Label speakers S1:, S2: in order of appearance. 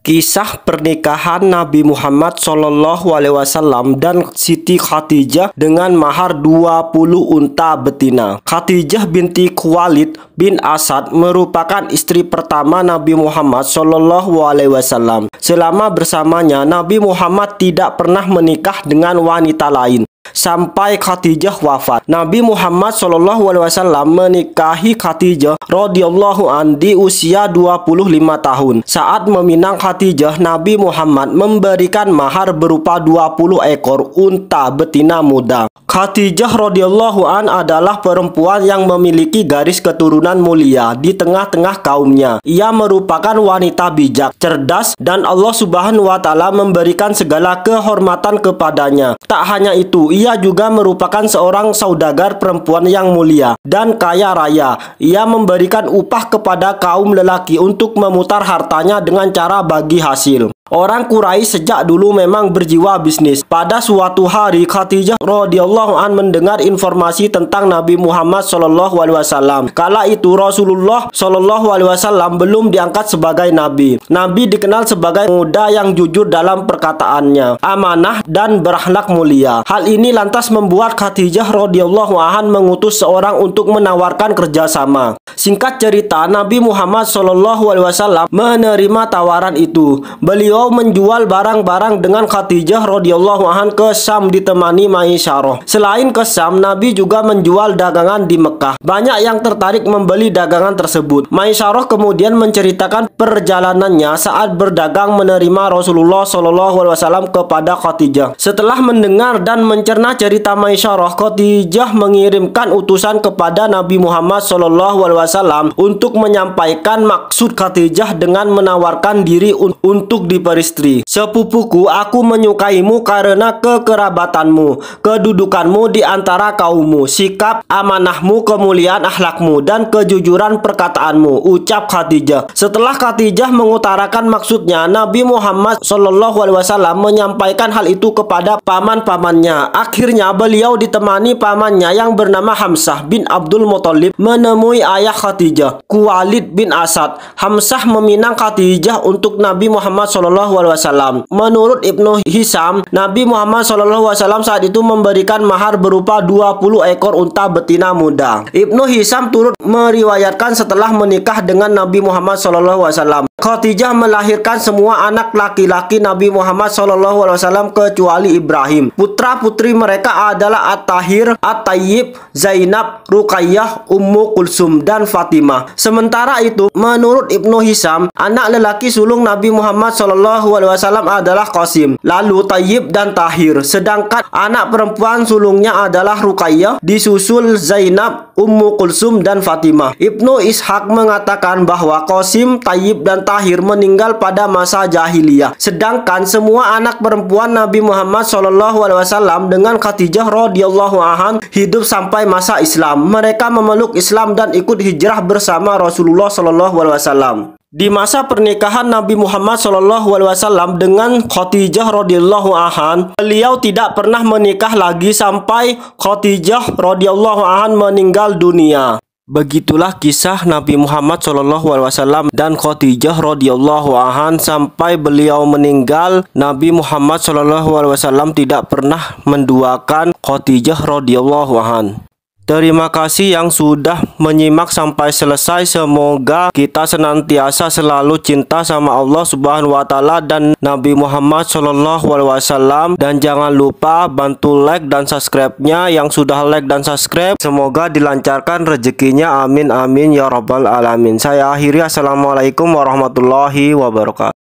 S1: Kisah pernikahan Nabi Muhammad SAW dan Siti Khadijah dengan mahar 20 unta betina. Khadijah binti Khuwailid bin Asad merupakan istri pertama Nabi Muhammad SAW. Selama bersamanya, Nabi Muhammad tidak pernah menikah dengan wanita lain sampai Khadijah wafat. Nabi Muhammad SAW menikahi Khadijah radhiyallahu an di usia 25 tahun. Saat meminang Khadijah, Nabi Muhammad memberikan mahar berupa 20 ekor unta betina muda. Khadijah radhiyallahu an adalah perempuan yang memiliki garis keturunan mulia di tengah-tengah kaumnya. Ia merupakan wanita bijak, cerdas, dan Allah Subhanahu wa Ta'ala memberikan segala kehormatan kepadanya. Tak hanya itu, ia juga merupakan seorang saudagar perempuan yang mulia dan kaya raya. Ia memberikan upah kepada kaum lelaki untuk memutar hartanya dengan cara bagi hasil. Orang Quraisy sejak dulu memang berjiwa bisnis. Pada suatu hari, Khadijah radhiyallahu an mendengar informasi tentang Nabi Muhammad SAW. Kala itu Rasulullah SAW belum diangkat sebagai nabi. Nabi dikenal sebagai muda yang jujur dalam perkataannya, amanah dan berakhlak mulia. Hal ini lantas membuat Khadijah radhiyallahu an mengutus seorang untuk menawarkan kerjasama. Singkat cerita, Nabi Muhammad SAW menerima tawaran itu. Beliau menjual barang-barang dengan Khadijah radhiyallahu an ke Syam ditemani Maisyarah. Selain ke Syam, Nabi juga menjual dagangan di Mekah. Banyak yang tertarik membeli dagangan tersebut. Maisyarah kemudian menceritakan perjalanannya saat berdagang menerima Rasulullah SAW kepada Khadijah. Setelah mendengar dan mencerna cerita Maisyarah, Khadijah mengirimkan utusan kepada Nabi Muhammad SAW untuk menyampaikan maksud Khadijah dengan menawarkan diri untuk diperistri. Sepupuku, aku menyukaimu karena kekerabatanmu, kedudukanmu di antara kaummu, sikap amanahmu, kemuliaan akhlakmu, dan kejujuran perkataanmu, ucap Khadijah. Setelah Khadijah mengutarakan maksudnya, Nabi Muhammad SAW menyampaikan hal itu kepada paman-pamannya. Akhirnya beliau ditemani pamannya yang bernama Hamzah bin Abdul Muthalib menemui ayah Khadijah, Khuwailid bin Asad. Hamzah meminang Khadijah untuk Nabi Muhammad SAW. Menurut Ibnu Hisham, Nabi Muhammad SAW saat itu memberikan mahar berupa 20 ekor unta betina muda. Ibnu Hisham turut meriwayatkan setelah menikah dengan Nabi Muhammad SAW, Khadijah melahirkan semua anak laki-laki Nabi Muhammad SAW kecuali Ibrahim. Putra-putri mereka adalah At-Tahir, At-Tayyib, Zainab, Ruqayyah, Ummu Kulsum, dan Fatimah. Sementara itu, menurut Ibnu Hisham, anak lelaki sulung Nabi Muhammad SAW adalah Qasim, lalu Tayyib dan Tahir. Sedangkan anak perempuan sulungnya adalah Ruqayyah, disusul Zainab, Ummu Kulsum, dan Fatimah. Ibnu Ishaq mengatakan bahwa Qasim, Tayyib, dan Tahir meninggal pada masa jahiliyah. Sedangkan semua anak perempuan Nabi Muhammad SAW dengan Khadijah radhiyallahu anha hidup sampai masa Islam. Mereka memeluk Islam dan ikut hijrah bersama Rasulullah SAW. Di masa pernikahan Nabi Muhammad SAW dengan Khadijah radhiyallahu anha, beliau tidak pernah menikah lagi sampai Khadijah radhiyallahu anha meninggal dunia. Begitulah kisah Nabi Muhammad SAW dan Khadijah radhiyallahu anha sampai beliau meninggal. Nabi Muhammad SAW tidak pernah menduakan Khadijah radhiyallahu anha. Terima kasih yang sudah menyimak sampai selesai. Semoga kita senantiasa selalu cinta sama Allah Subhanahu wa Ta'ala dan Nabi Muhammad SAW. Dan jangan lupa bantu like dan subscribe-nya yang sudah like dan subscribe. Semoga dilancarkan rezekinya, amin amin ya rabbal alamin. Saya akhiri, assalamualaikum warahmatullahi wabarakatuh.